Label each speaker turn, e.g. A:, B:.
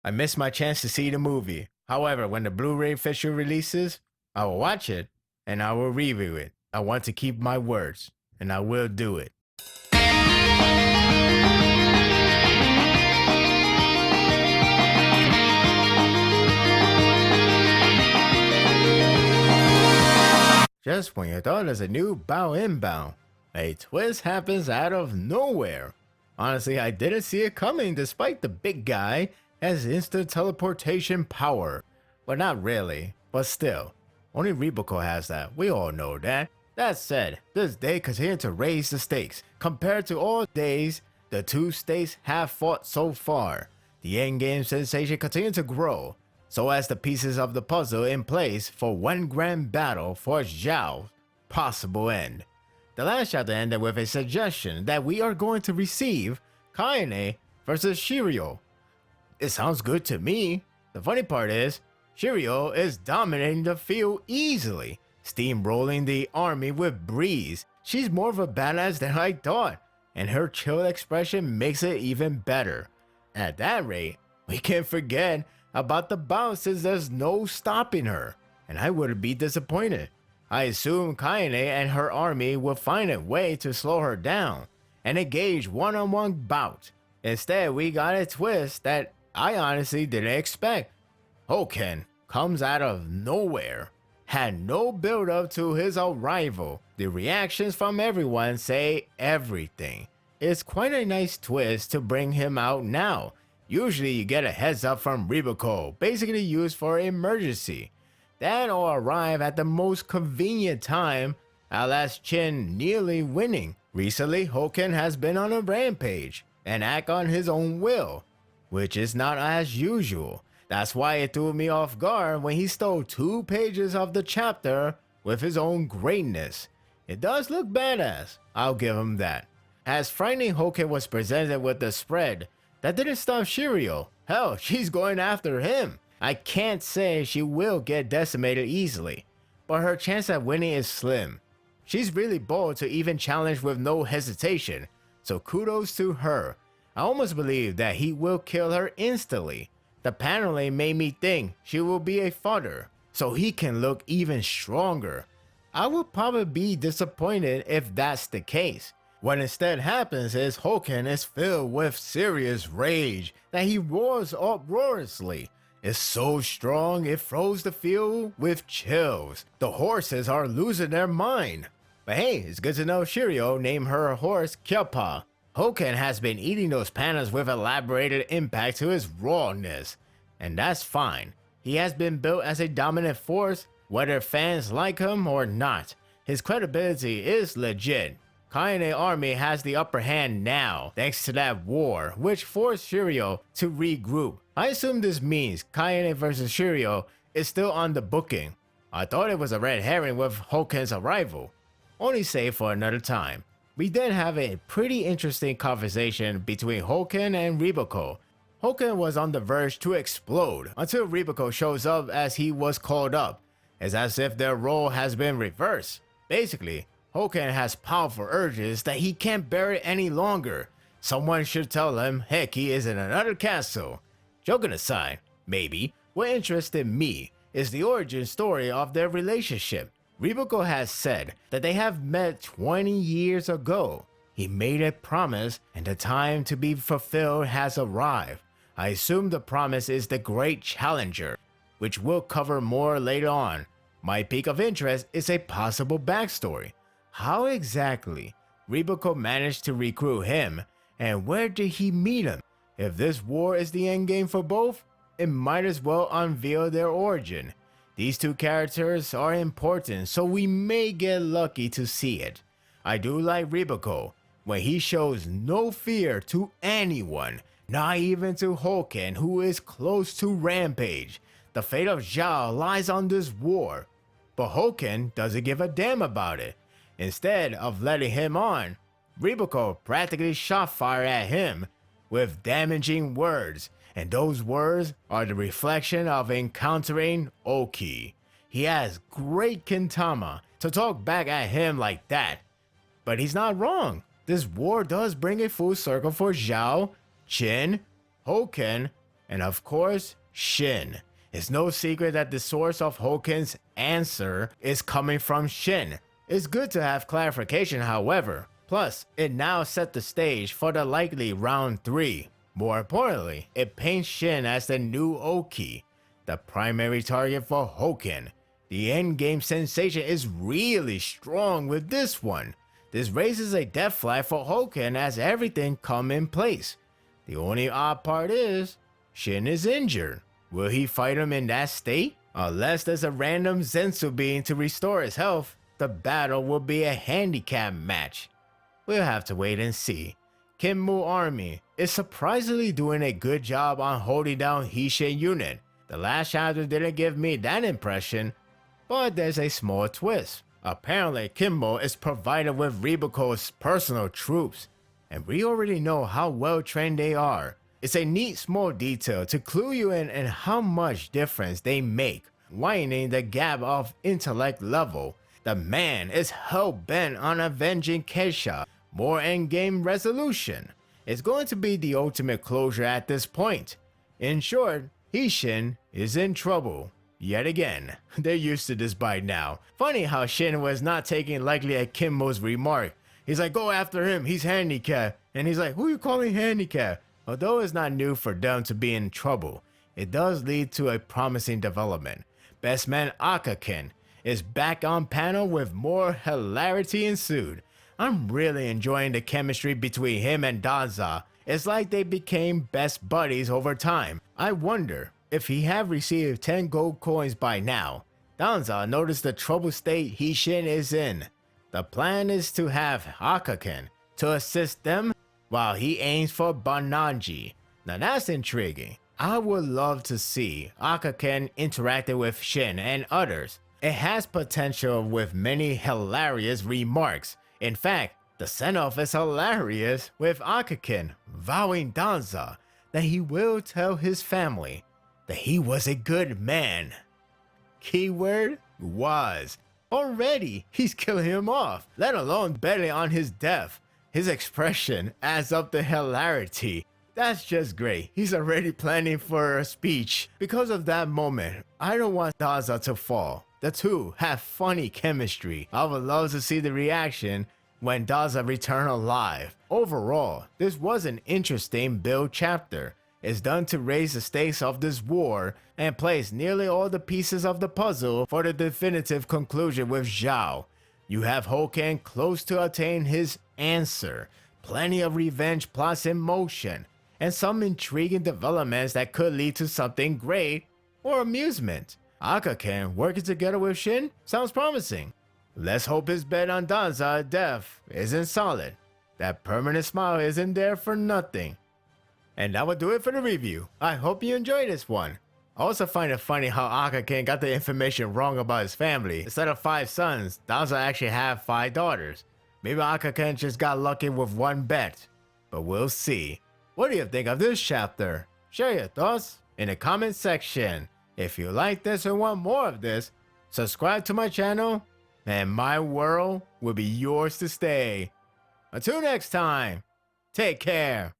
A: I missed my chance to see the movie. However, when the Blu-ray official releases, I will watch it and I will review it. I want to keep my words, and I will do it. Just when you thought there's a new Bow Inbound, a twist happens out of nowhere. Honestly, I didn't see it coming despite the big guy has instant teleportation power. Well, not really, but still. Only Reboko has that, we all know that. That said, this day continued to raise the stakes. Compared to all days the two states have fought so far, the endgame sensation continued to grow, so as the pieces of the puzzle in place for one grand battle for Zhao's possible end. The last chapter ended with a suggestion that we are going to receive Kaine versus Shiryu. It sounds good to me. The funny part is, Shiryu is dominating the field easily, steamrolling the army with breeze. She's more of a badass than I thought, and her chill expression makes it even better. At that rate, we can't forget about the bounces. There's no stopping her, and I wouldn't be disappointed. I assume Kaine and her army will find a way to slow her down and engage one-on-one bout. Instead, we got a twist that I honestly didn't expect. Hoken comes out of nowhere, had no build up to his arrival. The reactions from everyone say everything. It's quite a nice twist to bring him out now. Usually you get a heads up from Reboko, basically used for emergency. That or arrive at the most convenient time, alas Chin nearly winning. Recently, Hoken has been on a rampage and act on his own will, which is not as usual. That's why it threw me off guard when he stole 2 pages of the chapter with his own greatness. It does look badass, I'll give him that. As frightening Hoken was presented with the spread, that didn't stop Shiryu. Hell, she's going after him. I can't say she will get decimated easily, but her chance at winning is slim. She's really bold to even challenge with no hesitation, so kudos to her. I almost believe that he will kill her instantly. The paneling made me think she will be a fodder, so he can look even stronger. I will probably be disappointed if that's the case. What instead happens is Hoken is filled with serious rage that he roars uproariously. It's so strong it froze the field with chills. The horses are losing their mind. But hey, it's good to know Shiryu named her horse Kyapa. Hoken has been eating those pandas with elaborated impact to his rawness, and that's fine. He has been built as a dominant force, whether fans like him or not. His credibility is legit. Kaine army has the upper hand now, thanks to that war, which forced Shiryu to regroup. I assume this means Kaine vs Shiryu is still on the booking. I thought it was a red herring with Hoken's arrival. Only save for another time. We then have a pretty interesting conversation between Hoken and Reboko. Hoken was on the verge to explode until Reboko shows up as he was called up. It's as if their role has been reversed. Basically, Hoken has powerful urges that he can't bear it any longer. Someone should tell him heck he is in another castle. Joking aside, maybe, what interested me is the origin story of their relationship. Reboko has said that they have met 20 years ago. He made a promise and the time to be fulfilled has arrived. I assume the promise is the Great Challenger, which we'll cover more later on. My peak of interest is a possible backstory. How exactly Reboko managed to recruit him, and where did he meet him? If this war is the endgame for both, it might as well unveil their origin. These two characters are important, so we may get lucky to see it. I do like Reboko when he shows no fear to anyone, not even to Hoken, who is close to Rampage. The fate of Zhao lies on this war, but Hoken doesn't give a damn about it. Instead of letting him on, Reboko practically shot fire at him with damaging words, and those words are the reflection of encountering Oki. He has great Kintama to talk back at him like that, but he's not wrong. This war does bring a full circle for Zhao, Chin, Hoken, And of course, Shin. It's no secret that the source of Hoken's answer is coming from Shin. It's good to have clarification, however. Plus, it now set the stage for the likely round 3. More importantly, it paints Shin as the new Oki, the primary target for Hoken. The endgame sensation is really strong with this one. This raises a death flag for Hoken as everything come in place. The only odd part is, Shin is injured. Will he fight him in that state? Unless there's a random Zensu being to restore his health, the battle will be a handicap match. We'll have to wait and see. Kinmu Army is surprisingly doing a good job on holding down Hishin unit. The last chapter didn't give me that impression, but there's a small twist. Apparently, Kinmu is provided with Ribako's personal troops, and we already know how well trained they are. It's a neat small detail to clue you in and how much difference they make, widening the gap of intellect level. The man is hell-bent on avenging Keisha. More endgame resolution. It's going to be the ultimate closure at this point. In short, Hishin is in trouble. Yet again, they're used to this by now. Funny how Shin was not taking lightly at Kinmu's remark. He's like, go after him, he's handicapped. And he's like, who are you calling handicapped? Although it's not new for them to be in trouble, it does lead to a promising development. Best man Akaken is back on panel with more hilarity ensued. I'm really enjoying the chemistry between him and Danza. It's like they became best buddies over time. I wonder if he have received 10 gold coins by now. Danza noticed the troubled state Hishin is in. The plan is to have Akaken to assist them while he aims for Bananji. Now that's intriguing. I would love to see Akaken interacting with Shin and others. It has potential with many hilarious remarks. In fact, the send-off is hilarious with Akaken vowing Danza that he will tell his family that he was a good man. Keyword was. Already, he's killing him off, let alone betting on his death. His expression adds up the hilarity. That's just great. He's already planning for a speech. Because of that moment, I don't want Danza to fall. The two have funny chemistry. I would love to see the reaction when Danza return alive. Overall, this was an interesting build chapter. It's done to raise the stakes of this war and place nearly all the pieces of the puzzle for the definitive conclusion with Zhao. You have Hoken close to attain his answer, plenty of revenge plots in motion, and some intriguing developments that could lead to something great or amusement. Akaken working together with Shin sounds promising. Let's hope his bet on Danza death isn't solid. That permanent smile isn't there for nothing. And that would do it for the review. I hope you enjoyed this one. I also find it funny how Akaken got the information wrong about his family. Instead of 5 sons, Danza actually have 5 daughters. Maybe Akaken just got lucky with one bet. But we'll see. What do you think of this chapter? Share your thoughts in the comment section. If you like this and want more of this, subscribe to my channel and my world will be yours to stay. Until next time, take care.